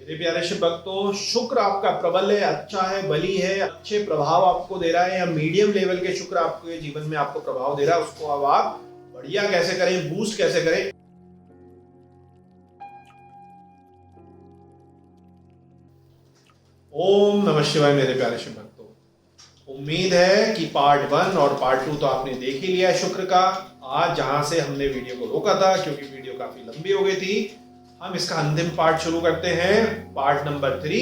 मेरे प्यारे शिव भक्तों, शुक्र आपका प्रबल है, अच्छा है, बली है, अच्छे प्रभाव आपको दे रहा है या मीडियम लेवल के शुक्र आपके जीवन में आपको प्रभाव दे रहा है। उसको अब आप बढ़िया कैसे करें, बूस्ट कैसे करें। ओम नमः शिवाय। मेरे प्यारे शिव भक्तों, उम्मीद है कि पार्ट 1 और पार्ट 2 तो आपने देख ही लिया है शुक्र का। आज जहां से हमने वीडियो को रोका था, क्योंकि वीडियो काफी लंबी हो गई थी, हम इसका अंतिम पार्ट शुरू करते हैं, पार्ट नंबर 3,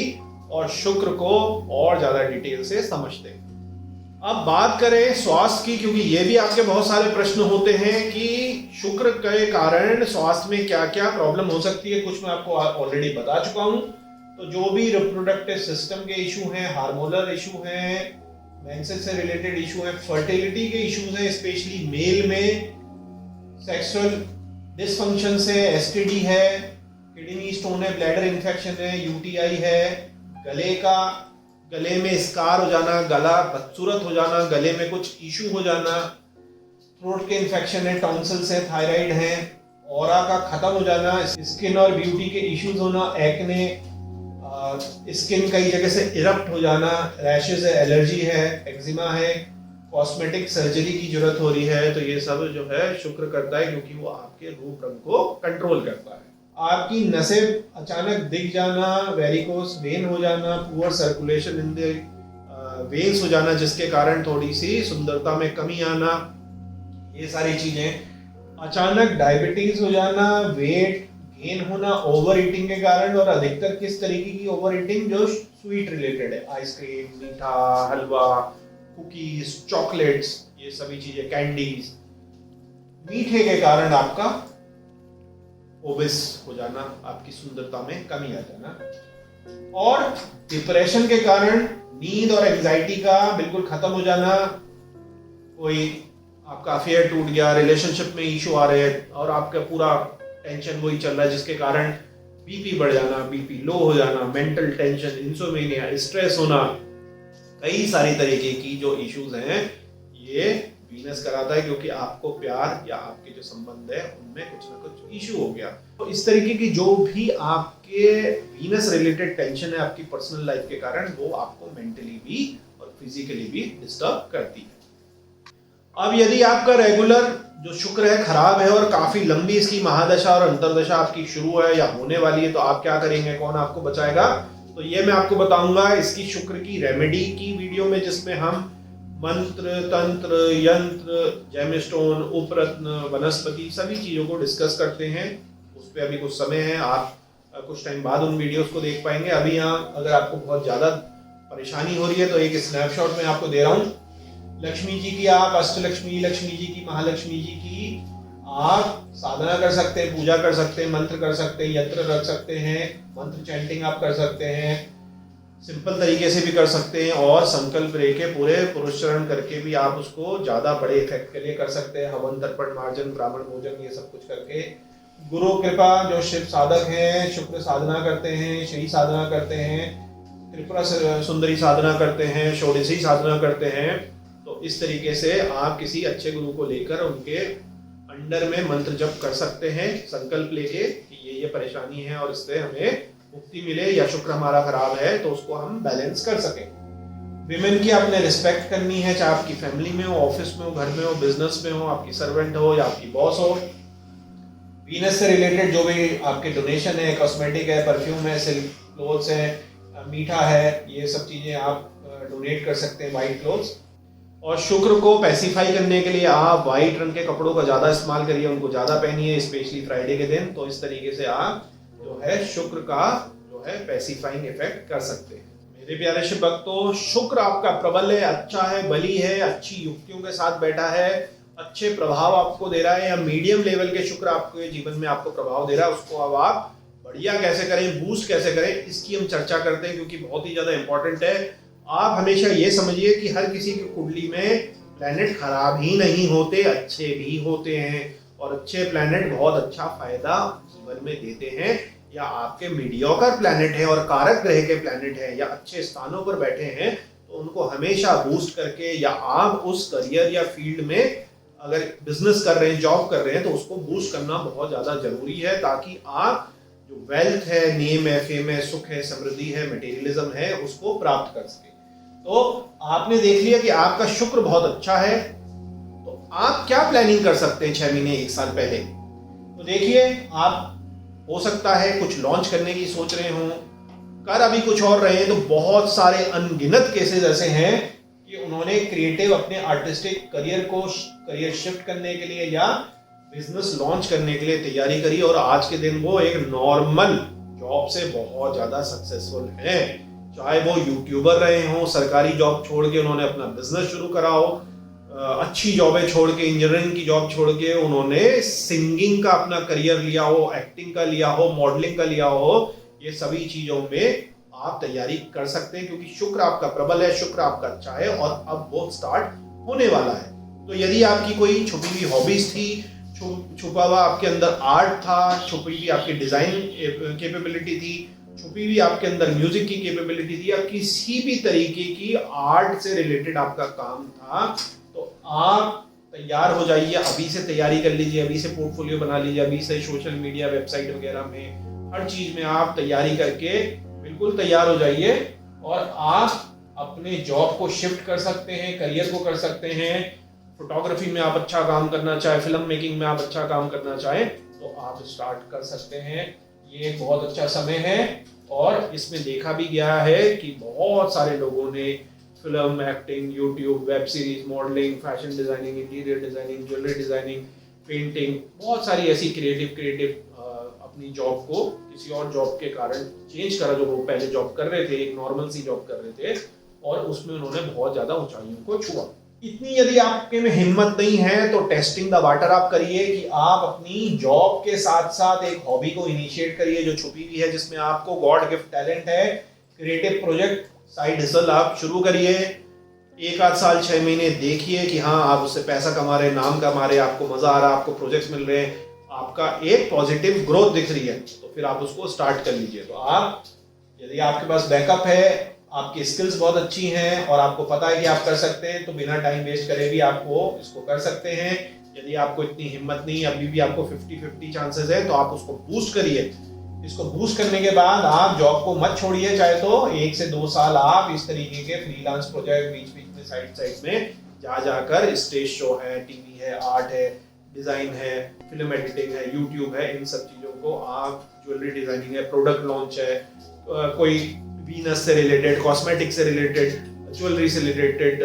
और शुक्र को और ज्यादा डिटेल से समझते हैं। अब बात करें स्वास्थ्य की, क्योंकि ये भी आपके बहुत सारे प्रश्न होते हैं कि शुक्र के कारण स्वास्थ्य में क्या क्या प्रॉब्लम हो सकती है। कुछ मैं आपको ऑलरेडी बता चुका हूं। तो जो भी रिप्रोडक्टिव सिस्टम के इशू हैं, हार्मोनल इशू हैं, मेंसेस से रिलेटेड इशू है, फर्टिलिटी के इश्यूज हैं, स्पेशली मेल में, सेक्सुअल डिसफंक्शन से एसटीडी है, किडनी स्टोन है, ब्लैडर इन्फेक्शन है, यूटीआई है, गले में स्कार हो जाना, गला बदसूरत हो जाना, गले में कुछ इशू हो जाना, थ्रोट के इन्फेक्शन है, टॉन्सिल्स है, थायराइड है, ऑरा का खत्म हो जाना, स्किन और ब्यूटी के इश्यूज होना, एक्ने, स्किन कई जगह से इरप्ट हो जाना, रैशेज है, एलर्जी है, एक्जिमा है, कॉस्मेटिक सर्जरी की जरूरत हो रही है। तो ये सब जो है शुक्र करता है, क्योंकि वो आपके रूप रंग को कंट्रोल करता है। आपकी नसें अचानक दिख जाना, वेरिकोस वेन हो जाना, poor circulation in the veins हो जाना, जिसके कारण थोड़ी सी सुंदरता में कमी आना, ये सारी चीजें। अचानक डायबिटीज हो जाना, वेट गेन होना ओवर ईटिंग के कारण, और अधिकतर किस तरीके की ओवर ईटिंग, जो स्वीट रिलेटेड है, आइसक्रीम, मीठा, हलवा, कुकीज, चॉकलेट्स, ये सभी चीजें, कैंडीज, मीठे के कारण आपका ओबेस हो जाना, आपकी सुंदरता में कमी आ जाना, और डिप्रेशन के कारण नींद और एंजाइटी का बिल्कुल खत्म हो जाना। कोई आपका अफेयर टूट गया, रिलेशनशिप में इशू आ रहे हैं और आपका पूरा टेंशन वही चल रहा है, जिसके कारण बीपी बढ़ जाना, बीपी लो हो जाना, मेंटल टेंशन, इंसोमेनिया, स्ट्रेस होना, कई सारी तरीके की जो इश्यूज हैं, ये वीनस कराता है, क्योंकि आपको प्यार या आपके जो संबंध है उनमें कुछ ना कुछ इशू हो गया। तो इस तरीके की जो भी आपके वीनस रिलेटेड टेंशन है आपकी पर्सनल लाइफ के कारण, वो आपको मेंटली भी और फिजिकली भी डिस्टर्ब करती है। अब यदि आपका रेगुलर जो शुक्र है खराब है और काफी लंबी इसकी महादशा और अंतरदशा आपकी शुरू है या होने वाली है, तो आप क्या करेंगे, कौन आपको बचाएगा? तो ये मैं आपको बताऊंगा इसकी शुक्र की रेमेडी की वीडियो में, जिसमें हम मंत्र, तंत्र, यंत्र, जेमस्टोन, उपरत्न, वनस्पति, सभी चीजों को डिस्कस करते हैं। उस पर अभी कुछ समय है, आप कुछ टाइम बाद उन वीडियोस को देख पाएंगे। अभी यहाँ अगर आपको बहुत ज्यादा परेशानी हो रही है, तो एक स्नैपशॉट में आपको दे रहा हूँ। लक्ष्मी जी की आप अष्टलक्ष्मी, लक्ष्मी जी की, महालक्ष्मी जी की आप साधना कर सकते हैं, पूजा कर सकते हैं, मंत्र कर सकते हैं, यंत्र रख सकते हैं, मंत्र चैंटिंग आप कर सकते हैं, सिंपल तरीके से भी कर सकते हैं, और संकल्प लेके पूरे पुरुषचरण करके भी आप उसको ज्यादा बड़े इफेक्ट के लिए कर सकते हैं। हवन, तर्पण, मार्जन, ब्राह्मण भोजन, ये सब कुछ करके। गुरु कृपा, जो शिव साधक हैं, शुक्र साधना करते हैं, श्री साधना करते हैं, त्रिपुरा सुंदरी साधना करते हैं, षोडशी साधना करते हैं, तो इस तरीके से आप किसी अच्छे गुरु को लेकर उनके अंडर में मंत्र जप कर सकते हैं, संकल्प लेके कि ये परेशानी है और इससे हमें मुक्ति मिले, या शुक्र हमारा खराब है तो उसको हम बैलेंस कर सकें। विमेन की आपने रिस्पेक्ट करनी है, चाहे आपकी फैमिली में हो, ऑफिस में हो, घर में हो, बिजनेस में हो, आपकी सर्वेंट हो या आपकी बॉस हो। वीनस से रिलेटेड जो भी आपके डोनेशन है, कॉस्मेटिक है, परफ्यूम है, सिल्क क्लोथ्स है, मीठा है, ये सब चीजें आप डोनेट कर सकते हैं, व्हाइट क्लोथ्स। और शुक्र को पैसिफाई करने के लिए आप व्हाइट रंग के कपड़ों का ज्यादा इस्तेमाल करिए, उनको ज्यादा पहनिए, स्पेशली फ्राइडे के दिन। तो इस तरीके से आप जो है शुक्र का जो है पैसिफाइंग इफेक्ट कर सकते हैं। मेरे प्यारे शिव भक्तों, शुक्र आपका प्रबल है, अच्छा है, बली है, अच्छी युक्तियों के साथ बैठा है, अच्छे प्रभाव आपको दे रहा है, या मीडियम लेवल के शुक्र आपके जीवन में आपको प्रभाव दे रहा है। उसको अब आप बढ़िया कैसे करें, बूस्ट कैसे करें, इसकी हम चर्चा करते हैं, क्योंकि बहुत ही ज्यादा इंपॉर्टेंट है। आप हमेशा ये समझिए कि हर किसी की कुंडली में प्लैनेट खराब ही नहीं होते, अच्छे भी होते हैं, और अच्छे प्लैनेट बहुत अच्छा फायदा जीवन में देते हैं। या आपके मीडियोकर प्लैनेट है और कारक ग्रह के प्लैनेट है या अच्छे स्थानों पर बैठे हैं, तो उनको हमेशा बूस्ट करके, या आप उस करियर या फील्ड में अगर बिजनेस कर रहे हैं, जॉब कर रहे हैं, तो उसको बूस्ट करना बहुत ज्यादा जरूरी है, ताकि आप जो वेल्थ है, नेम है, फेम है, सुख है, समृद्धि है, मटेरियलिज्म है, उसको प्राप्त कर सके। तो आपने देख लिया कि आपका शुक्र बहुत अच्छा है, तो आप क्या प्लानिंग कर सकते हैं 6 महीने 1 साल पहले। तो देखिए, आप हो सकता है कुछ लॉन्च करने की सोच रहे हो, कर अभी कुछ और रहे हैं, तो बहुत सारे अनगिनत केसेस ऐसे हैं कि उन्होंने क्रिएटिव अपने आर्टिस्टिक करियर शिफ्ट करने के लिए या बिजनेस लॉन्च करने के लिए तैयारी करी, और आज के दिन वो एक नॉर्मल जॉब से बहुत ज्यादा सक्सेसफुल हैं। चाहे वो यूट्यूबर रहे हो, सरकारी जॉब छोड़ के उन्होंने अपना बिजनेस शुरू करा हो, अच्छी जॉबें छोड़ के, इंजीनियरिंग की जॉब छोड़ के उन्होंने सिंगिंग का अपना करियर लिया हो, एक्टिंग का लिया हो, मॉडलिंग का लिया हो, ये सभी चीजों में आप तैयारी कर सकते हैं, क्योंकि शुक्र आपका प्रबल है, शुक्र आपका अच्छा है, और अब वो स्टार्ट होने वाला है। तो यदि आपकी कोई छुपी हुई हॉबीज थी, छुपा हुआ आपके अंदर आर्ट था, छुपी हुई आपकी डिजाइन कैपेबिलिटी थी, छुपी हुई आपके अंदर म्यूजिक की कैपेबिलिटी थी, या किसी भी तरीके की आर्ट से रिलेटेड आपका काम था, तो आप तैयार हो जाइए, अभी से तैयारी कर लीजिए, अभी से पोर्टफोलियो बना लीजिए, अभी से सोशल मीडिया, वेबसाइट वगैरह में, हर चीज में आप तैयारी करके बिल्कुल तैयार हो जाइए, और आप अपने जॉब को शिफ्ट कर सकते हैं, करियर को कर सकते हैं। फोटोग्राफी में आप अच्छा काम करना चाहे, फिल्म मेकिंग में आप अच्छा काम करना चाहें, तो आप स्टार्ट कर सकते हैं। ये एक बहुत अच्छा समय है, और इसमें देखा भी गया है कि बहुत सारे लोगों ने film, acting, YouTube, web series, modelling, fashion designing, interior designing, jewellery designing, painting, बहुत सारी ऐसी क्रिएटिव अपनी जॉब को किसी और जॉब के कारण चेंज करा, जो वो पहले जॉब कर रहे थे, एक नॉर्मल सी जॉब कर रहे थे, और उसमें उन्होंने बहुत ज्यादा ऊंचाइयों को छुआ। इतनी यदि आपके में हिम्मत नहीं है, तो टेस्टिंग द वाटर आप करिए, कि आप अपनी जॉब के साथ साथ एक हॉबी को इनिशिएट करिए जो छुपी हुई है, जिसमें आपको गॉड गिफ्ट टैलेंट है। क्रिएटिव प्रोजेक्ट, साइड हसल आप शुरू करिए, 1 आध साल 6 महीने देखिए कि हाँ आप उससे पैसा कमा रहे, नाम कमा रहे, आपको मजा आ रहा, आपको प्रोजेक्ट्स मिल रहे हैं, आपका एक पॉजिटिव ग्रोथ दिख रही है, तो फिर आप उसको स्टार्ट कर लीजिए। तो आप, यदि आपके पास बैकअप है, आपकी स्किल्स बहुत अच्छी हैं, और आपको पता है कि आप कर सकते हैं, तो बिना टाइम वेस्ट करे भी आपको इसको कर सकते हैं। यदि आपको इतनी हिम्मत नहीं, अभी भी आपको 50-50 चांसेस है, तो आप उसको बूस्ट करिए। इसको बूस्ट करने के बाद आप जॉब को मत छोड़िए, चाहे तो 1 से 2 साल आप इस तरीके के फ्रीलांस प्रोजेक्ट बीच बीच में साइड में जाकर स्टेज शो है, टीवी है, आर्ट है, डिजाइन है, फिल्म एडिटिंग है, यूट्यूब है, इन सब चीजों को आप, ज्वेलरी डिजाइनिंग है, प्रोडक्ट लॉन्च है, कोई वीनस से रिलेटेड, कॉस्मेटिक से रिलेटेड, ज्वेलरी से रिलेटेड,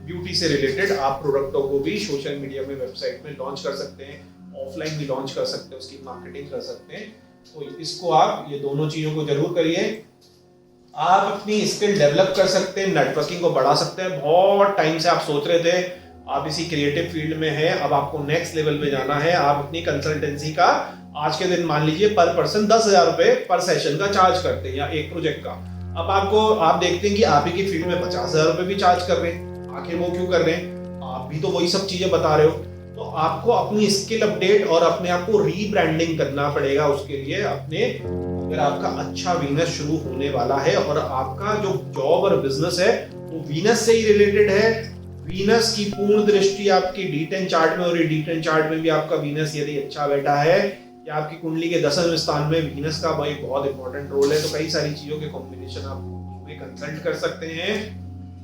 ब्यूटी से रिलेटेड आप प्रोडक्टों को भी सोशल मीडिया में, वेबसाइट में लॉन्च कर सकते हैं, ऑफलाइन भी लॉन्च कर सकते हैं, उसकी मार्केटिंग कर सकते हैं। तो इसको आप, ये दोनों चीजों को जरूर करिए। आप अपनी स्किल डेवलप कर सकते हैं, नेटवर्किंग को बढ़ा सकते हैं। बहुत टाइम से आप सोच रहे थे, आप इसी क्रिएटिव फील्ड में हैं, अब आपको नेक्स्ट लेवल में जाना है। आप अपनी कंसल्टेंसी का आज के दिन मान लीजिए पर पर्सन 10,000 रुपए पर सेशन का चार्ज करते हैं, या एक प्रोजेक्ट का। अब आप देखते हैं कि आप ही की फील्ड में 50,000 रुपए भी चार्ज कर रहे हैं। आखिर वो क्यों कर रहे हैं? आप भी तो वही सब चीजें बता रहे हो। तो आपको अपनी स्किल अपडेट और अपने आप को रीब्रांडिंग करना पड़ेगा। उसके लिए अगर आपका अच्छा बिजनेस शुरू होने वाला है और आपका जो जॉब और बिजनेस है वो वीनस से ही रिलेटेड है, वीनस की पूर्ण दृष्टि आपकी D10 चार्ट में, और ये D10 चार्ट में भी आपका वीनस यदि अच्छा बैठा है, या आपकी कुंडली के 10वें स्थान में वीनस का भाई बहुत इंपॉर्टेंट रोल है, तो कई सारी चीजों के कॉम्बिनेशन आप उसमें कंसल्ट कर सकते हैं।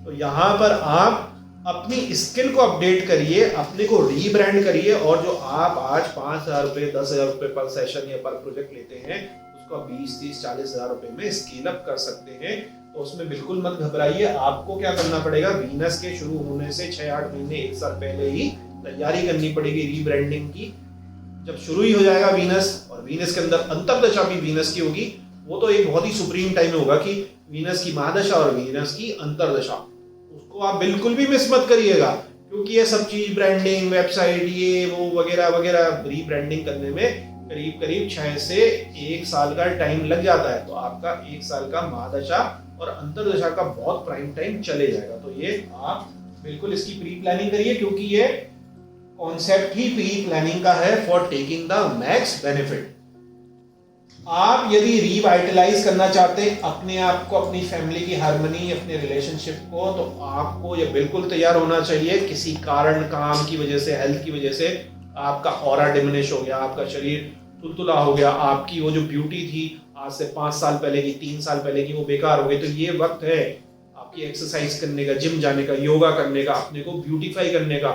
तो यहाँ पर आप अपनी स्किल को अपडेट करिए, अपने को रीब्रांड करिए, और जो आप आज 5,000 रुपए, 10,000 रुपए पर सेशन या पर प्रोजेक्ट लेते हैं, उसको 20, 30, 40,000 रुपए में स्केल अप कर सकते हैं। तो उसमें बिल्कुल मत घबराइए। आपको क्या करना पड़ेगा, वीनस के शुरू होने से 6-8 महीने, 1 साल पहले ही तैयारी करनी पड़ेगी रीब्रांडिंग की। जब शुरू ही हो जाएगा वीनस, और वीनस के अंदर अंतर्दशा भी वीनस की होगी, वो तो एक बहुत ही सुप्रीम टाइम होगा कि वीनस की महादशा और वीनस की अंतर्दशा, उसको आप बिल्कुल भी मिस मत करिएगा, क्योंकि ये सब चीज ब्रांडिंग, वेबसाइट, ये वो वगैरह वगैरह रीब्रांडिंग करने में करीब 6 से 1 साल का टाइम लग जाता है। तो आपका 1 साल का महादशा और अंतर्दशा का बहुत प्राइम टाइम चले जाएगा। तो ये आप बिल्कुल इसकी प्री प्लानिंग करिए, क्योंकि ये कॉन्सेप्ट ही प्री प्लानिंग का है for taking the max benefit. आप यदि रिवाइटलाइज करना चाहते हैं अपने आप को, अपनी फैमिली की हार्मनी, अपने रिलेशनशिप को, तो आपको ये बिल्कुल तैयार होना चाहिए। किसी कारण, काम की वजह से, हेल्थ की वजह से आपका ऑरा डिमिनिश हो गया, आपका शरीर तुलतुला हो गया, आपकी वो जो ब्यूटी थी आज से 5 साल पहले की, 3 साल पहले की, वो बेकार हो गई, तो ये वक्त है आपकी एक्सरसाइज करने का, जिम जाने का, योगा करने का, अपने को ब्यूटीफाई करने का।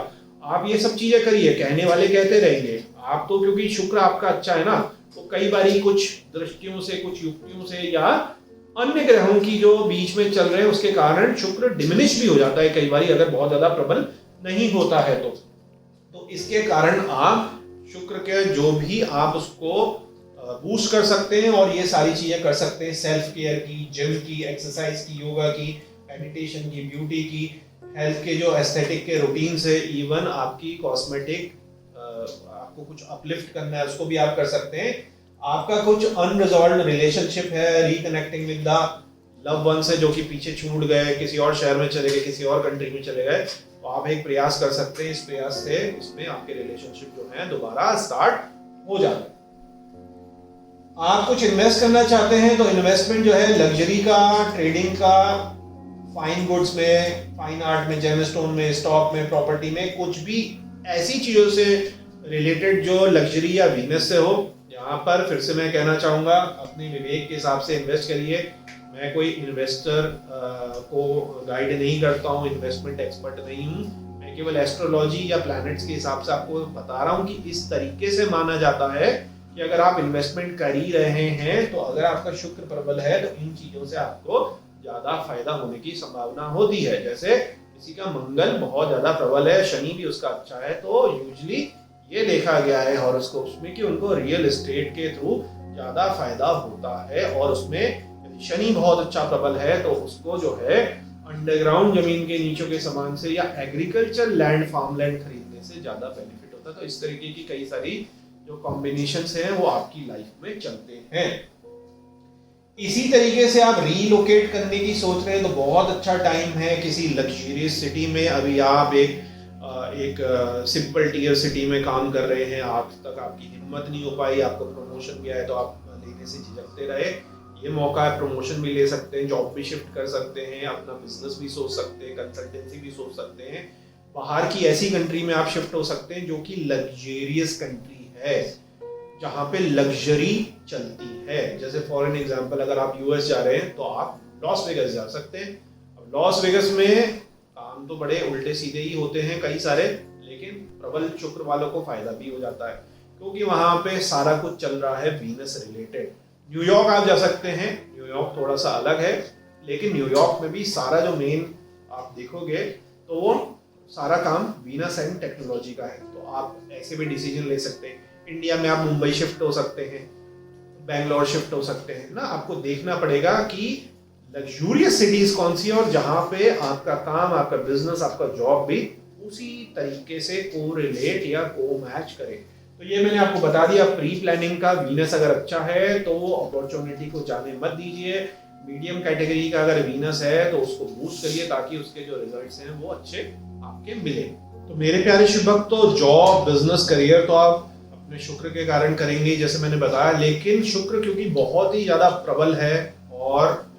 आप ये सब चीजें करिए, कहने वाले कहते रहेंगे, आप तो क्योंकि शुक्र आपका अच्छा है ना, तो कई बारी कुछ दृष्टियों से, कुछ युक्तियों से या अन्य ग्रहों की जो बीच में चल रहे हैं उसके कारण शुक्र डिमिनिश भी हो जाता है कई बारी, अगर बहुत ज्यादा प्रबल नहीं होता है तो इसके कारण आप शुक्र के जो भी आप उसको बूस्ट कर सकते हैं और ये सारी चीजें कर सकते हैं, सेल्फ केयर की, जिम की, एक्सरसाइज की, योगा की, मेडिटेशन की, ब्यूटी की, हेल्थ के जो एस्थेटिक के रूटीन से, इवन आपकी कॉस्मेटिक, आपको कुछ अपलिफ्ट करना है उसको भी आप कर सकते हैं। आपका कुछ अनरिजॉल्व्ड रिलेशनशिप है, reconnecting with the love one से जो कि पीछे छूट गए, किसी और शहर में चले गए, किसी और कंट्री में चले गए, तो आप एक प्रयास कर सकते हैं, इस प्रयास से उसमें आपके रिलेशनशिप जो है दोबारा स्टार्ट हो जाते हैं। आप कुछ इन्वेस्ट करना चाहते हैं तो इन्वेस्टमेंट जो है लग्जरी का, ट्रेडिंग का, फाइन गुड्स में, फाइन आर्ट में, जेमस्टोन में, स्टॉक में, प्रॉपर्टी में, कुछ भी ऐसी चीजों से रिलेटेड जो लग्जरी या वीनस से हो, यहाँ पर फिर से मैं कहना चाहूंगा अपने विवेक के हिसाब से इन्वेस्ट करिए। मैं कोई इन्वेस्टर को गाइड नहीं करता हूँ, इन्वेस्टमेंट एक्सपर्ट नहीं हूँ, मैं केवल एस्ट्रोलॉजी या प्लैनेट्स के हिसाब से आपको बता रहा हूँ कि इस तरीके से माना जाता है कि अगर आप इन्वेस्टमेंट कर ही रहे हैं तो अगर आपका शुक्र प्रबल है तो इन चीजों से आपको ज्यादा फायदा होने की संभावना होती है। जैसे किसी का मंगल बहुत ज्यादा प्रबल है, शनि भी उसका अच्छा है, तो यूजुअली ये देखा गया है हॉरोस्कोप्स में कि उनको रियल एस्टेट के थ्रू ज्यादा फायदा होता है, और उसमें शनि बहुत अच्छा प्रबल है तो उसको जो है अंडरग्राउंड जमीन के नीचों के सामान से या एग्रीकल्चर लैंड, फार्म लैंड खरीदने से ज्यादा बेनिफिट होता है। तो इस तरीके की कई सारी जो कॉम्बिनेशंस हैं वो आपकी लाइफ में चलते हैं। इसी तरीके से आप रीलोकेट करने की सोच रहे हैं तो बहुत अच्छा टाइम है किसी लग्जरियस सिटी में। अभी आप एक सिंपल टीयर सिटी में काम कर रहे हैं, आज तक आपकी हिम्मत नहीं हो पाई, आपको प्रमोशन भी आया तो आप लेने से झिझकते रहे, ये मौका है, प्रमोशन भी ले सकते हैं, जॉब भी शिफ्ट कर सकते हैं, अपना बिजनेस भी सोच सकते हैं, कंसल्टेंसी भी सोच सकते हैं, बाहर की ऐसी कंट्री में आप शिफ्ट हो सकते हैं जो कि लग्जरियस कंट्री है, जहाँ पे लग्जरी चलती है। जैसे फॉर एन एग्जांपल अगर आप यूएस जा रहे हैं तो आप लॉस वेगस जा सकते हैं। अब लॉस वेगस में काम तो बड़े उल्टे सीधे ही होते हैं कई सारे, लेकिन प्रबल शुक्र वालों को फायदा भी हो जाता है क्योंकि वहां पे सारा कुछ चल रहा है वीनस रिलेटेड। न्यूयॉर्क आप जा सकते हैं, न्यूयॉर्क थोड़ा सा अलग है, लेकिन न्यूयॉर्क में भी सारा जो मेन आप देखोगे तो वो सारा काम वीनस एंड टेक्नोलॉजी का है, तो आप ऐसे भी डिसीजन ले सकते हैं। इंडिया में आप मुंबई शिफ्ट हो सकते हैं, बैंगलोर शिफ्ट हो सकते हैं ना, आपको देखना पड़ेगा कि लग्जूरियस सिटीज कौन सी है और जहां पे आपका काम, आपका बिजनेस, आपका जॉब भी उसी तरीके से को रिलेट या को मैच करे। तो ये मैंने आपको बता दिया प्री प्लानिंग का। वीनस अगर अच्छा है तो अपॉर्चुनिटी को जाने मत दीजिए। मीडियम कैटेगरी का अगर वीनस है तो उसको बूस्ट करिए ताकि उसके जो रिजल्ट्स हैं वो अच्छे आपके मिले। तो मेरे प्यारे शुभ भक्त, तो जॉब, बिजनेस, करियर तो आप अपने शुक्र के कारण करेंगे जैसे मैंने बताया, लेकिन शुक्र क्योंकि बहुत ही ज्यादा प्रबल है और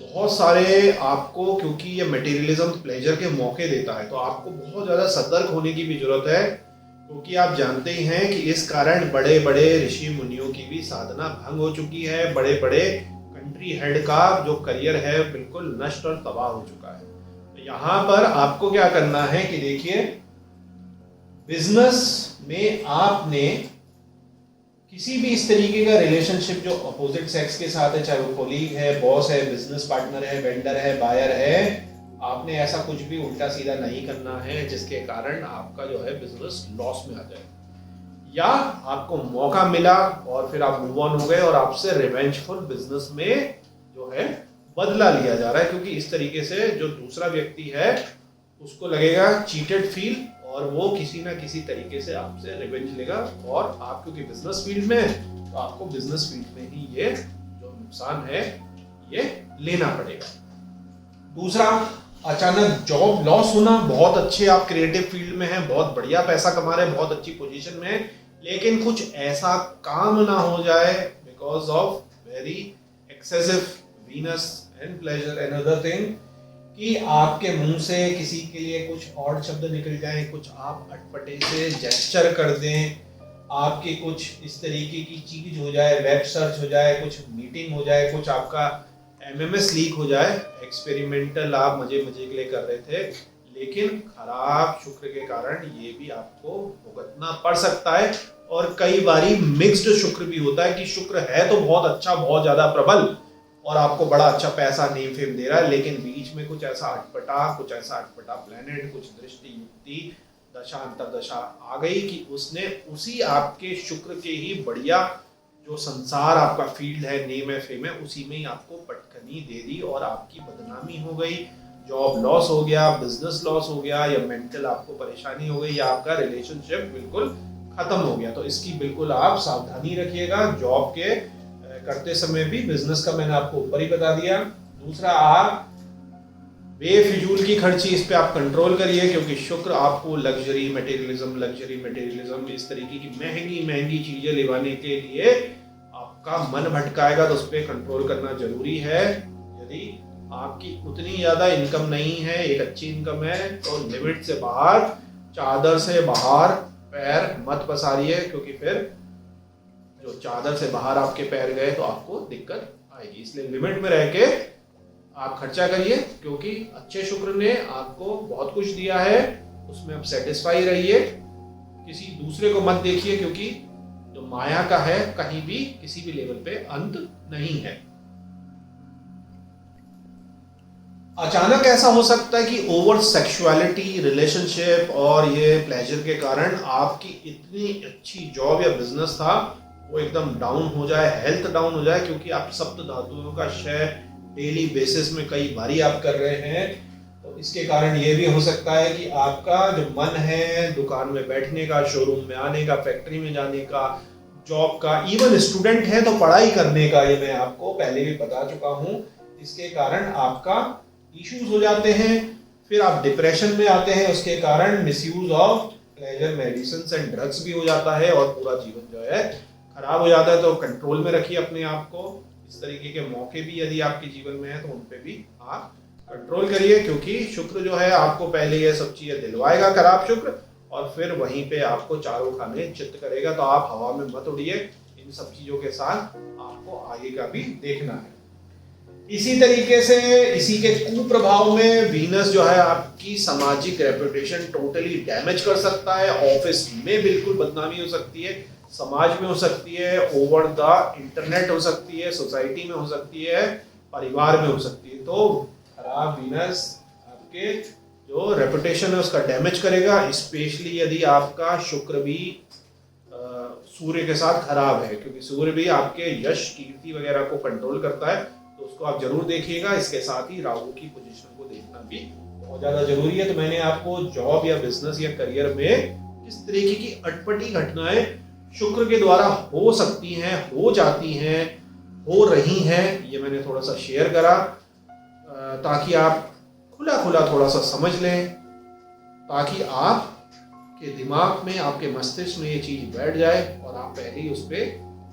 बहुत सारे आपको, क्योंकि ये मटेरियलिज्म, प्लेजर के मौके देता है, तो आपको बहुत ज्यादा सतर्क होने की भी जरूरत है, क्योंकि आप जानते ही हैं कि इस कारण बड़े बड़े ऋषि मुनियों की भी साधना भंग हो चुकी है, बड़े बड़े कंट्री हेड का जो करियर है बिल्कुल नष्ट और तबाह हो चुका है। तो यहाँ पर आपको क्या करना है कि देखिए, बिजनेस में आपने किसी भी इस तरीके का रिलेशनशिप जो अपोजिट सेक्स के साथ है, चाहे वो कोलीग है, बॉस है, बिजनेस पार्टनर है, वेंडर है, बायर है, आपने ऐसा कुछ भी उल्टा सीधा नहीं करना है जिसके कारण आपका जो है बिजनेस लॉस में आ जाए, या आपको मौका मिला और फिर आप मूव ऑन हो गए और आपसे रिवेंजफुल बिजनेस में जो है बदला लिया जा रहा है, क्योंकि इस तरीके से जो दूसरा व्यक्ति है उसको लगेगा चीटेड फील और वो किसी ना किसी तरीके से आपसे रिवेंज लेगा, और आप क्योंकि बिजनेस फील्ड में हैं तो आपको बिजनेस फील्ड में ही ये जो नुकसान है ये लेना पड़ेगा। दूसरा, अचानक जॉब लॉस होना। बहुत अच्छे आप क्रिएटिव फील्ड में हैं, बहुत बढ़िया पैसा कमा रहे हैं, बहुत अच्छी पोजीशन में हैं, लेकिन कुछ ऐसा काम ना हो जाए because of very excessive Venus and pleasure and other thing, कि आपके मुंह से किसी के लिए कुछ और शब्द निकल जाए, कुछ आप अटपटे से जेस्चर कर दें, आपके कुछ इस तरीके की चीज हो जाए, वेब सर्च हो जाए, कुछ मीटिंग हो जाए, कुछ आपका एमएमएस लीक हो जाए, एक्सपेरिमेंटल आप मजे मजे के लिए कर रहे थे, लेकिन खराब शुक्र के कारण ये भी आपको भुगतना पड़ सकता है। और कई बारी मिक्स्ड शुक्र भी होता है कि शुक्र है तो बहुत अच्छा, बहुत ज्यादा प्रबल और आपको बड़ा अच्छा पैसा नेम फेम दे रहा है, लेकिन बीच में कुछ ऐसा अटपटा प्लेनेट, कुछ दृष्टि युक्ति दशा अंतरदशा आ गई कि उसने उसी आपके शुक्र के ही बढ़िया जो संसार आपका फील्ड है, नेम है, फेम है, उसी में ही आपको पटखनी दे दी और आपकी बदनामी हो गई, जॉब लॉस हो गया, बिजनेस लॉस हो गया, या मेंटल आपको परेशानी हो गई, या आपका रिलेशनशिप बिल्कुल खत्म हो गया। तो इसकी बिल्कुल आप सावधानी रखिएगा जॉब के करते समय भी। बिजनेस का मैंने आपको ऊपर ही बता दिया। दूसरा, आप बेफिजूल की खर्ची इस पे आप कंट्रोल करिए, क्योंकि शुक्र आपको लग्जरी मटेरियलिज्म इस तरीके की महंगी महंगी चीजें लेवाने के लिए आपका मन भटकाएगा, तो उस पर कंट्रोल करना जरूरी है। यदि आपकी उतनी ज्यादा इनकम नहीं है, एक अच्छी इनकम है, तो लिमिट से बाहर, चादर से बाहर पैर मत पसारिए, क्योंकि फिर जो चादर से बाहर आपके पैर गए तो आपको दिक्कत आएगी। इसलिए लिमिट में रह के आप खर्चा करिए, क्योंकि अच्छे शुक्र ने आपको बहुत कुछ दिया है, उसमें आप सेटिस्फाई रहिए। किसी दूसरे को मत देखिए, क्योंकि जो माया का है कहीं भी किसी भी लेवल पे अंत नहीं है। अचानक ऐसा हो सकता है कि ओवर सेक्सुअलिटी, रिलेशनशिप और ये प्लेजर के कारण आपकी इतनी अच्छी जॉब या बिजनेस था वो एकदम डाउन हो जाए, हेल्थ डाउन हो जाए, क्योंकि आप सप्त धातुओं का क्षय डेली बेसिस में कई बारी आप कर रहे हैं। तो इसके कारण ये भी हो सकता है कि आपका जो मन है दुकान में बैठने का, शोरूम में आने का, फैक्ट्री में जाने का, जॉब का, इवन स्टूडेंट है तो पढ़ाई करने का, ये मैं आपको पहले भी बता चुका हूँ, इसके कारण आपका इश्यूज हो जाते हैं। फिर आप डिप्रेशन में आते हैं, उसके कारण misuse of pleasure medicine and drugs भी हो जाता है और पूरा जीवन जो है खराब हो जाता है। तो कंट्रोल में रखिए अपने आप को। इस तरीके के मौके भी यदि आपके जीवन में है तो उन पे भी आप कंट्रोल करिए, क्योंकि शुक्र जो है आपको पहले ये सब चीजें दिलवाएगा, खराब शुक्र, और फिर वहीं पे आपको चारों खाने चित्त करेगा। तो आप हवा में मत उड़िए, इन सब चीजों के साथ आपको आगे का भी देखना है। इसी तरीके से इसी के कुप्रभाव में वीनस जो है आपकी सामाजिक रेपुटेशन टोटली डैमेज कर सकता है। ऑफिस में बिल्कुल बदनामी हो सकती है, समाज में हो सकती है, ओवर द इंटरनेट हो सकती है, सोसाइटी में हो सकती है, परिवार में हो सकती है। तो खराब वीनस आपके जो रेपुटेशन है उसका डैमेज करेगा, स्पेशली यदि आपका शुक्र भी सूर्य के साथ खराब है, क्योंकि सूर्य भी आपके यश, कीर्ति वगैरह को कंट्रोल करता है। तो उसको आप जरूर देखिएगा। इसके साथ ही राहु की पोजीशन को देखना भी बहुत ज्यादा जरूरी है। तो मैंने आपको जॉब या बिजनेस या करियर में किस तरीके की अटपटी घटनाएं शुक्र के द्वारा हो सकती हैं, हो जाती हैं, हो रही हैं, ये मैंने थोड़ा सा शेयर करा, ताकि आप खुला खुला थोड़ा सा समझ लें, ताकि आप के दिमाग में, आपके मस्तिष्क में ये चीज बैठ जाए और आप पहले ही उस पर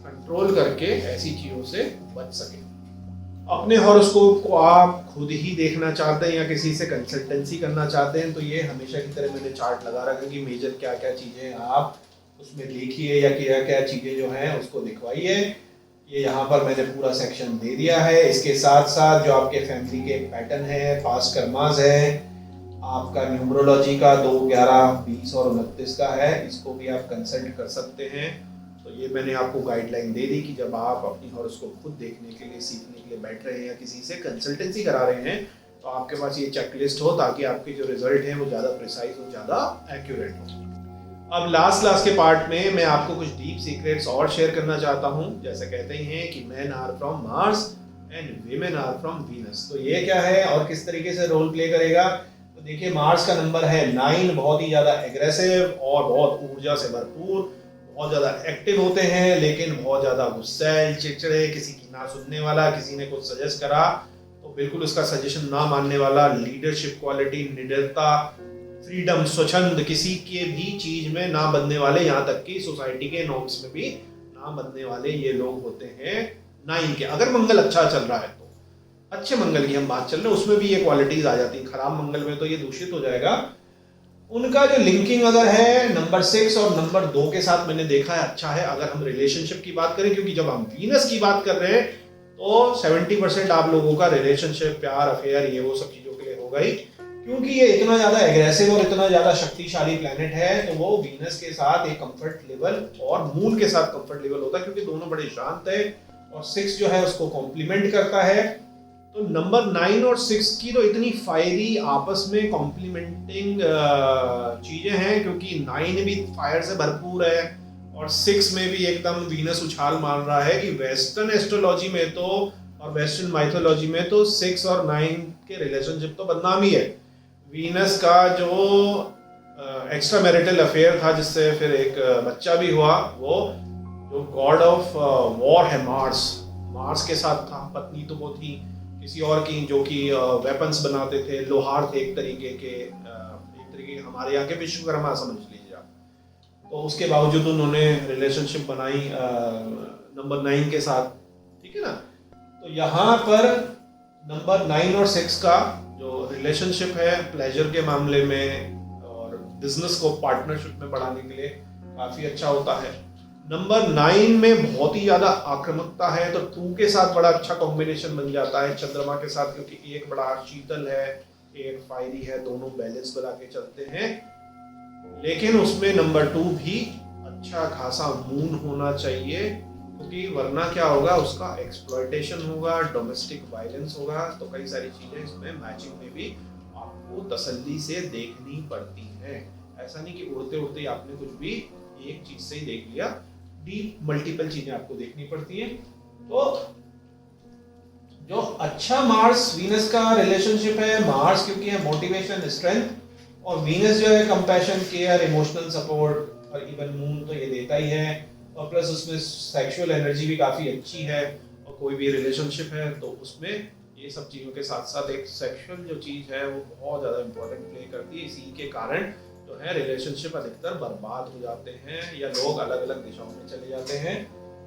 कंट्रोल करके ऐसी चीजों से बच सकें। अपने हॉरोस्कोप को आप खुद ही देखना चाहते हैं या किसी से कंसल्टेंसी करना चाहते हैं, तो ये हमेशा की तरह मैंने चार्ट लगा रखा कि मेजर क्या क्या चीजें आप उसमें देखिए या क्या क्या चीजें जो हैं उसको दिखवाइए। ये यहाँ पर मैंने पूरा सेक्शन दे दिया है। इसके साथ साथ जो आपके फैमिली के पैटर्न है, पास्ट कर्मास है, आपका न्यूमरोलॉजी का 2, 11, 20 और 29 का है, इसको भी आप कंसल्ट कर सकते हैं। तो ये मैंने आपको गाइडलाइन दे दी कि जब आप अपनी हॉरोस्कोप खुद देखने के लिए, सीखने के लिए बैठ रहे हैं या किसी से कंसल्टेंसी करा रहे हैं, तो आपके पास ये चेकलिस्ट हो, ताकि आपके जो रिजल्ट है वो ज़्यादा प्रिसाइज हो, ज़्यादा एक्यूरेट हो। अब लास्ट के पार्ट में मैं आपको कुछ डीप सीक्रेट्स और शेयर करना चाहता हूँ। जैसे कहते ही हैं कि men are from Mars and women are from Venus. तो ये क्या है और किस तरीके से रोल प्ले करेगा? तो देखिए, मार्स का नंबर है 9, बहुत ही ज़्यादा एग्रेसिव और बहुत ऊर्जा से भरपूर, बहुत ज़्यादा एक्टिव होते हैं, लेकिन बहुत ज़्यादा गुस्सैल, चिड़चिड़े, किसी की ना सुनने वाला, किसी ने कुछ सजेस्ट करा तो बिल्कुल उसका सजेशन ना मानने वाला, लीडरशिप क्वालिटी, निडरता, फ्रीडम, स्वच्छंद, किसी के भी चीज में ना बनने वाले, यहाँ तक कि सोसाइटी के नॉर्म्स में भी ना बनने वाले ये लोग होते हैं 9 के। अगर मंगल अच्छा चल रहा है तो, अच्छे मंगल की हम बात चल रहे हैं, उसमें भी ये क्वालिटीज आ जाती हैं। खराब मंगल में तो ये दूषित हो जाएगा। उनका जो लिंकिंग अगर है नंबर 6 और नंबर 2 के साथ मैंने देखा है अच्छा है। अगर हम रिलेशनशिप की बात करें, क्योंकि जब हम वीनस की बात कर रहे हैं तो 70% आप लोगों का रिलेशनशिप, प्यार, अफेयर, ये वो सब चीजों के लिए होगा ही, क्योंकि ये इतना ज्यादा एग्रेसिव और इतना ज्यादा शक्तिशाली प्लेनेट है। तो वो वीनस के साथ एक कंफर्ट लेवल और मून के साथ कंफर्ट लेवल होता है, क्योंकि दोनों बड़े शांत है और 6 जो है उसको कॉम्प्लीमेंट करता है। तो नंबर 9 और 6 की तो इतनी फायरी आपस में कॉम्प्लीमेंटिंग चीजें हैं, क्योंकि 9 भी फायर से भरपूर है और 6 में भी एकदम वीनस उछाल मार रहा है कि वेस्टर्न एस्ट्रोलॉजी में तो और वेस्टर्न माइथोलॉजी में तो 6 और 9 के रिलेशनशिप तो बदनामी है। वीनस का जो एक्स्ट्रा मैरिटल अफेयर था जिससे फिर एक बच्चा भी हुआ, वो जो गॉड ऑफ वॉर है मार्स के साथ था। पत्नी तो वो थी किसी और की, जो कि वेपन्स बनाते थे, लोहार थे एक तरीके के हमारे यहाँ के विश्वकर्मा समझ लीजिए आप। तो उसके बावजूद उन्होंने रिलेशनशिप बनाई नंबर 9 के साथ, ठीक है ना। तो यहाँ पर नंबर 9 और 6 का जो रिलेशनशिप है प्लेजर के मामले में और बिजनेस को पार्टनरशिप में बढ़ाने के लिए काफी अच्छा होता है। नंबर 9 में बहुत ही ज्यादा आक्रामकता है, तो 2 के साथ बड़ा अच्छा कॉम्बिनेशन बन जाता है चंद्रमा के साथ, क्योंकि एक बड़ा शीतल है, एक फायरी है, दोनों बैलेंस बना के चलते हैं। लेकिन उसमें नंबर 2 भी अच्छा खासा मून होना चाहिए, क्योंकि वरना क्या होगा, उसका एक्सप्लॉयटेशन होगा, डोमेस्टिक वायलेंस होगा। तो कई सारी चीजें इसमें मैचिंग में भी आपको तसल्ली से देखनी पड़ती है। ऐसा नहीं कि उड़ते उड़ते आपने कुछ भी एक चीज से ही देख लिया, डीप मल्टीपल चीजें आपको देखनी पड़ती हैं। तो जो अच्छा मार्स वीनस का रिलेशनशिप है, मार्स क्योंकि है मोटिवेशन, स्ट्रेंथ, और वीनस जो है कंपैशन, केयर, इमोशनल सपोर्ट, और इवन मून तो ये देता ही है। और प्लस उसमें सेक्सुअल एनर्जी भी काफी अच्छी है, और कोई भी रिलेशनशिप है तो उसमें ये सब चीजों के साथ साथ एक सेक्सुअल जो चीज है वो बहुत ज्यादा इंपॉर्टेंट प्ले करती है। इसी के कारण जो है रिलेशनशिप अधिकतर बर्बाद हो जाते हैं या लोग अलग अलग दिशाओं में चले जाते हैं।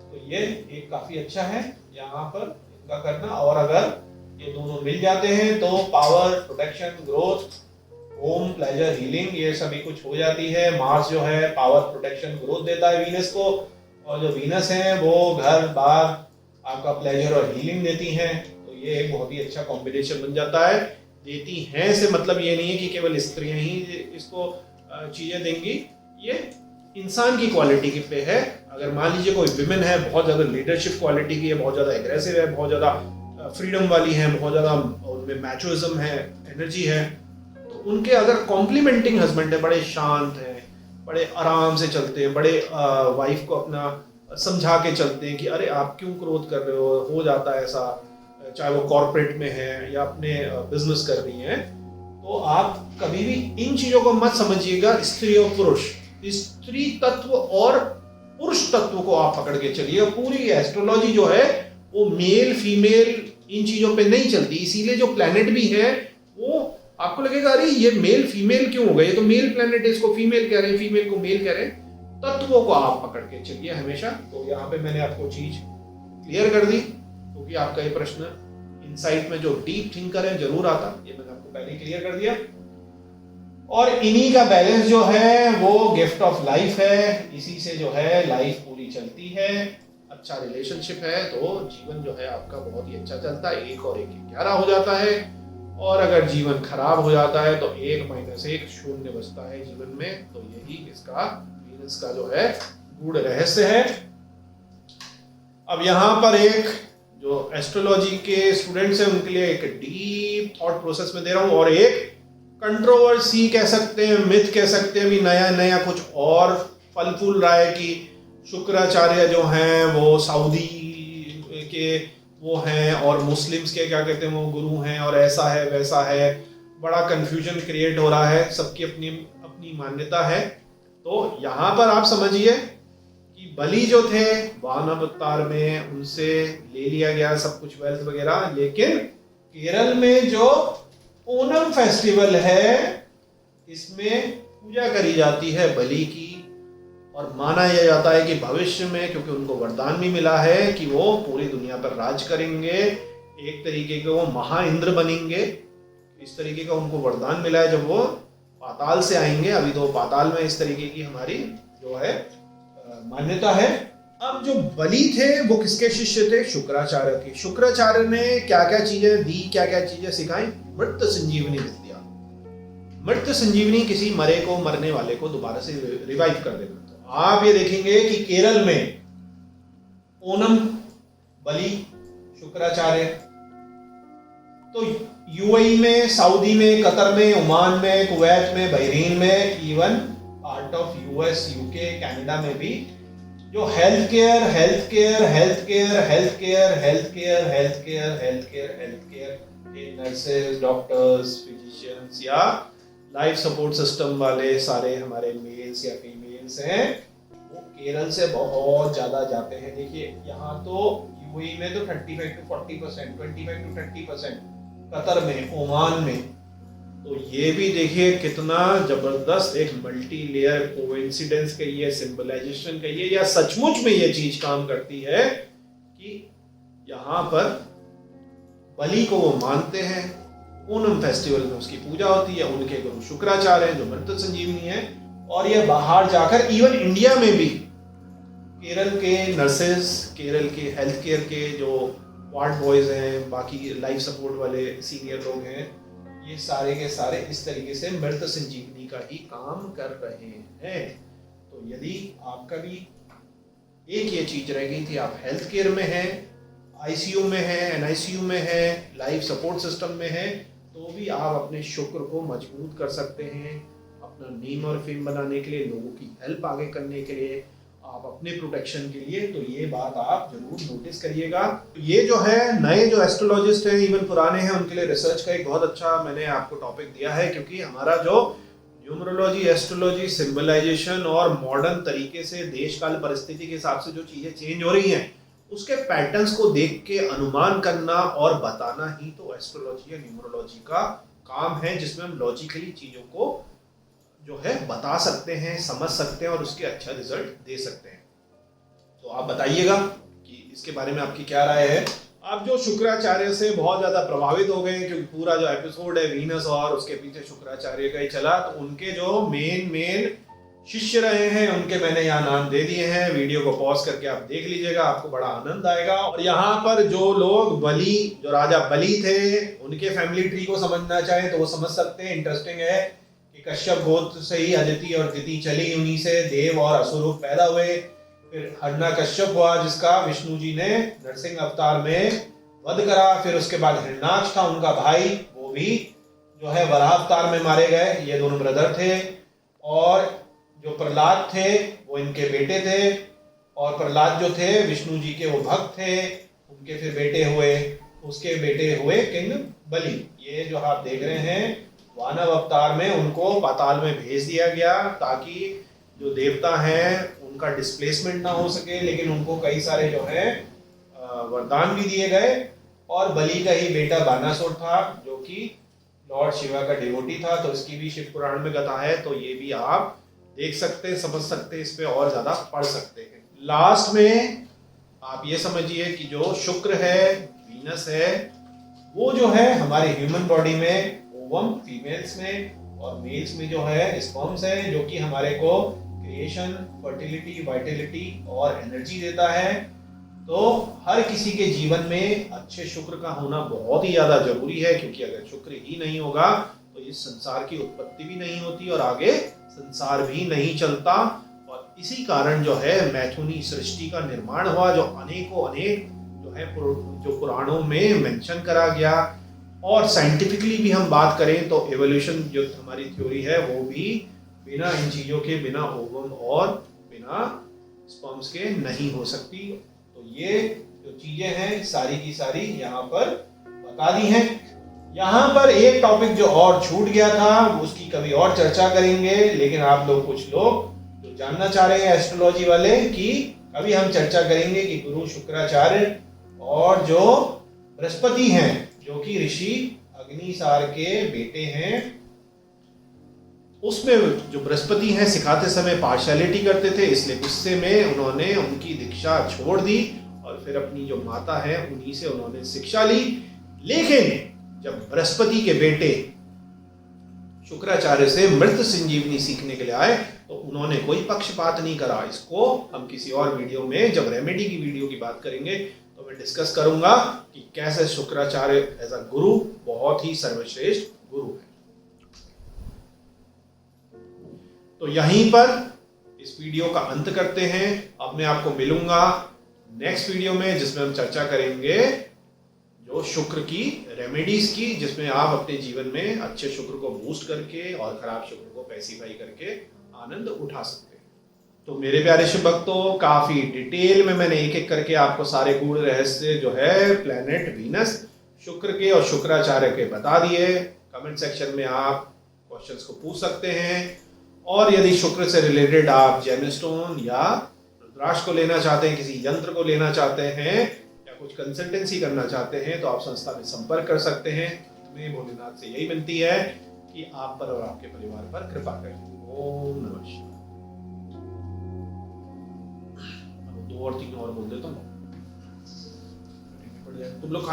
तो ये एक काफी अच्छा है यहाँ पर इनका करना। और अगर ये दोनों मिल जाते हैं तो power, protection, growth, home, pleasure, healing, ये सभी कुछ हो जाती है। मार्स जो है पावर, प्रोटेक्शन, ग्रोथ देता है वीनस को, और जो वीनस है वो घर बार आपका प्लेजर और हीलिंग देती हैं। तो ये एक बहुत ही अच्छा कॉम्बिनेशन बन जाता है। देती हैं से मतलब ये नहीं है कि केवल स्त्रियां ही इसको चीजें देंगी, ये इंसान की क्वालिटी की पे है। अगर मान लीजिए कोई विमेन है, बहुत ज्यादा लीडरशिप क्वालिटी की है, बहुत ज्यादा एग्रेसिव है, बहुत ज्यादा फ्रीडम वाली है, बहुत ज्यादा उनमें मैचोइज्म है, एनर्जी है, तो उनके अगर कॉम्प्लीमेंटिंग हस्बैंड है, बड़े शांत हैं, बड़े आराम से चलते हैं, बड़े वाइफ को अपना समझा के चलते हैं कि अरे आप क्यों क्रोध कर रहे हो जाता है ऐसा, चाहे वो कॉर्पोरेट में है या अपने बिजनेस कर रही हैं। तो आप कभी भी इन चीजों को मत समझिएगा स्त्री और पुरुष, स्त्री तत्व और पुरुष तत्व को आप पकड़ के चलिएगा। पूरी एस्ट्रोलॉजी जो है वो मेल फीमेल इन चीजों पे नहीं चलती, इसीलिए जो प्लैनेट भी है वो आपको लगेगा अरे ये मेल फीमेल क्यों हो गया, ये तो मेल प्लैनेट है, इसको फीमेल कह रहे हैं, फीमेल को मेल कह रहे हैं। तत्वों को आप पकड़ के चलिए हमेशा। तो यहाँ पे मैंने आपको चीज क्लियर कर दी, क्योंकि आपका ये प्रश्न इनसाइट में जो डीप थिंकर है जरूर आता, ये मैंने आपको पहले क्लियर कर दिया। और इन्हीं का बैलेंस जो है वो गिफ्ट ऑफ लाइफ है, इसी से जो है लाइफ पूरी चलती है। अच्छा रिलेशनशिप है तो जीवन जो है आपका बहुत ही अच्छा चलता है, 1 और 1 11 हो जाता है। और अगर जीवन खराब हो जाता है तो 1 - 1 शून्य बचता है जीवन में। तो यही इसका वीनस का जो है गूढ़ रहस्य है। अब यहाँ पर एक जो एस्ट्रोलॉजी के स्टूडेंट्स हैं उनके लिए एक डीप थॉट प्रोसेस में दे रहा हूँ, और एक कंट्रोवर्सी कह सकते हैं, मिथ कह सकते हैं, भी नया नया कुछ और फल फूल रहा है कि शुक्राचार्य जो हैं वो सऊदी के वो हैं और मुस्लिम्स के क्या कहते हैं वो गुरु हैं, और ऐसा है वैसा है, बड़ा कंफ्यूजन क्रिएट हो रहा है, सबकी अपनी अपनी मान्यता है। तो यहाँ पर आप समझिए कि बलि जो थे वान अवतार में उनसे ले लिया गया सब कुछ वेल्थ वगैरह, लेकिन केरल में जो ओनम फेस्टिवल है इसमें पूजा करी जाती है बलि की, और माना यह जाता है कि भविष्य में, क्योंकि उनको वरदान भी मिला है कि वो पूरी दुनिया पर राज करेंगे, एक तरीके के वो महा इंद्र बनेंगे, इस तरीके का उनको वरदान मिला है जब वो पाताल से आएंगे। अभी तो पाताल में इस तरीके की हमारी जो है मान्यता है। अब जो बलि थे वो किसके शिष्य थे? शुक्राचार्य के। शुक्राचार्य ने क्या क्या चीजें दी, क्या क्या चीजें सिखाई? मृत संजीवनी विद्या। मृत संजीवनी किसी मरे को, मरने वाले को दोबारा से रिवाइव कर देना। तो आप ये देखेंगे कि केरल में ओनम बलि शुक्राचार्य, तो यूएई में, सऊदी में, कतर में, ओमान में, कुवैत में, बहरीन में, even part of US, UK, Canada में भी जो health care nurses, doctors, physicians या लाइफ सपोर्ट सिस्टम वाले सारे हमारे मेल्स या फीमेल्स हैं, वो केरल से बहुत ज्यादा जाते हैं। देखिए यहाँ तो यूएई में तो 35 to 40%, 25 to 30%, कतर में, ओमान में। तो ये भी देखिए कितना जबरदस्त एक मल्टी लेयर कोइंसिडेंस कहिए, सिंबलाइजेशन कहिए, या सचमुच में ये चीज काम करती है कि यहाँ पर बलि को वो मानते हैं। ओनम फेस्टिवल में उसकी पूजा होती है, उनके गुरु शुक्राचार्य हैं जो मृत संजीवनी है। और ये बाहर जाकर इवन इंडिया में भी केरल के नर्सेस, केरल के हेल्थ केयर के जो वार्ड बॉयज हैं, बाकी लाइफ सपोर्ट वाले सीनियर लोग हैं, ये सारे के सारे इस तरीके से मृत संजीवनी का ही काम कर रहे हैं। तो यदि आपका भी एक ये चीज रह गई थी, आप हेल्थ केयर में हैं, आईसीयू में हैं, एनआईसीयू में हैं, लाइफ सपोर्ट सिस्टम में हैं, तो भी आप अपने शुक्र को मजबूत कर सकते हैं अपना नेम और फेम बनाने के लिए, लोगों की हेल्प आगे करने के लिए, आप अपने प्रोटेक्शन के लिए। तो ये बात आप जरूर नोटिस करिएगा। ये जो है नए जो एस्ट्रोलॉजिस्ट हैं, इवन पुराने हैं, उनके लिए रिसर्च का एक बहुत अच्छा मैंने आपको टॉपिक दिया है, क्योंकि हमारा जो न्यूमरोलॉजी, एस्ट्रोलॉजी, सिंबलाइजेशन और मॉडर्न तरीके से देश काल परिस्थिति के हिसाब से जो चीजें चेंज हो रही हैं, उसके पैटर्न्स को देख के अनुमान करना और बताना ही तो एस्ट्रोलॉजी या न्यूमरोलॉजी का काम है, जिसमें हम लॉजिकली चीजों को जो है बता सकते हैं, समझ सकते हैं और उसके अच्छा रिजल्ट दे सकते हैं। तो आप बताइएगा कि इसके बारे में आपकी क्या राय है। आप जो शुक्राचार्य से बहुत ज्यादा प्रभावित हो गए, क्योंकि पूरा जो एपिसोड है वीनस और उसके पीछे शुक्राचार्य का ही चला, तो उनके जो मेन शिष्य रहे हैं उनके मैंने यहाँ नाम दे दिए हैं। वीडियो को पॉज करके आप देख लीजिएगा, आपको बड़ा आनंद आएगा। और यहाँ पर जो लोग बलि, जो राजा बलि थे, उनके फैमिली ट्री को समझना चाहें तो वो समझ सकते हैं। इंटरेस्टिंग है कि कश्यप गोत्र से ही अदिति और दिति चली, उन्हीं से देव और असुर पैदा हुए। फिर हरना कश्यप हुआ जिसका विष्णु जी ने नरसिंह अवतार में वध करा। फिर उसके बाद हिरण्याक्ष था उनका भाई, वो भी जो है वराह अवतार में मारे गए। ये दोनों ब्रदर थे। और जो प्रहलाद थे वो इनके बेटे थे। और प्रहलाद जो थे विष्णु जी के वो भक्त थे, उनके फिर बेटे हुए, उसके बेटे हुए किंग बलि। ये जो आप देख रहे हैं वानव अवतार में उनको पाताल में भेज दिया गया ताकि जो देवता हैं उनका डिस्प्लेसमेंट ना हो सके, लेकिन उनको कई सारे जो है वरदान भी दिए गए। और बलि का ही बेटा बानासुर था जो कि लॉर्ड शिवा का डिवोटी था, तो इसकी भी शिव पुराण में कथा है। तो ये भी आप देख सकते हैं, समझ सकते हैं, इस पे और ज्यादा पढ़ सकते हैं। लास्ट में आप ये समझिए कि जो शुक्र है, वीनस है, वो जो है हमारे ह्यूमन बॉडी में ओवम फीमेल्स में और मेल्स में जो है स्पर्म्स है, जो कि हमारे को क्रिएशन, फर्टिलिटी, वाइटलिटी और एनर्जी देता है। तो हर किसी के जीवन में अच्छे शुक्र का होना बहुत ही ज्यादा जरूरी है, क्योंकि अगर शुक्र ही नहीं होगा तो इस संसार की उत्पत्ति भी नहीं होती और आगे संसार भी नहीं चलता। और इसी कारण जो है मैथुनी सृष्टि का निर्माण हुआ, जो अनेकों अनेक जो है जो पुराणों में मेंशन करा गया। और साइंटिफिकली भी हम बात करें तो एवोल्यूशन जो हमारी थ्योरी है वो भी बिना इन चीजों के, बिना ओवम और बिना स्पर्म्स के नहीं हो सकती। तो ये जो चीजें हैं सारी की सारी यहाँ पर बता दी हैं। यहाँ पर एक टॉपिक जो और छूट गया था उसकी कभी और चर्चा करेंगे, लेकिन आप लोग कुछ लोग जो जानना चाह रहे हैं एस्ट्रोलॉजी वाले कि अभी हम चर्चा करेंगे कि गुरु शुक्राचार्य और जो बृहस्पति हैं जो कि ऋषि अग्निसार के बेटे हैं, उसमें जो बृहस्पति हैं सिखाते समय पार्शियलिटी करते थे, इसलिए गुस्से में उन्होंने उनकी दीक्षा छोड़ दी और फिर अपनी जो माता है उन्हीं से उन्होंने शिक्षा ली। लेकिन जब बृहस्पति के बेटे शुक्राचार्य से मृत संजीवनी सीखने के लिए आए तो उन्होंने कोई पक्षपात नहीं करा। इसको हम किसी और वीडियो में जब रेमेडी की वीडियो की बात करेंगे तो मैं डिस्कस करूंगा कि कैसे शुक्राचार्य एज अ गुरु बहुत ही सर्वश्रेष्ठ गुरु है। तो यहीं पर इस वीडियो का अंत करते हैं। अब मैं आपको मिलूंगा नेक्स्ट वीडियो में जिसमें हम चर्चा करेंगे जो शुक्र की रेमेडीज की, जिसमें आप अपने जीवन में अच्छे शुक्र को बूस्ट करके और खराब शुक्र को पैसिफाई करके आनंद उठा सकते हैं। तो मेरे प्यारे शुभ भक्तों, काफी डिटेल में मैंने एक एक करके आपको सारे गूढ़ रहस्य जो है प्लेनेट वीनस, शुक्र के और शुक्राचार्य के बता दिए। कमेंट सेक्शन में आप क्वेश्चंस को पूछ सकते हैं और यदि शुक्र से रिलेटेड आप जेमस्टोन या रुद्राक्ष को लेना चाहते हैं, किसी यंत्र को लेना चाहते हैं या कुछ कंसल्टेंसी करना चाहते हैं तो आप संस्था में संपर्क कर सकते हैं। मैं भोलेनाथ से यही विनती है कि आप पर और आपके परिवार पर कृपा करें। ओम नमः शिवाय। 2 और 3 और बोल देता हूँ तुम लोग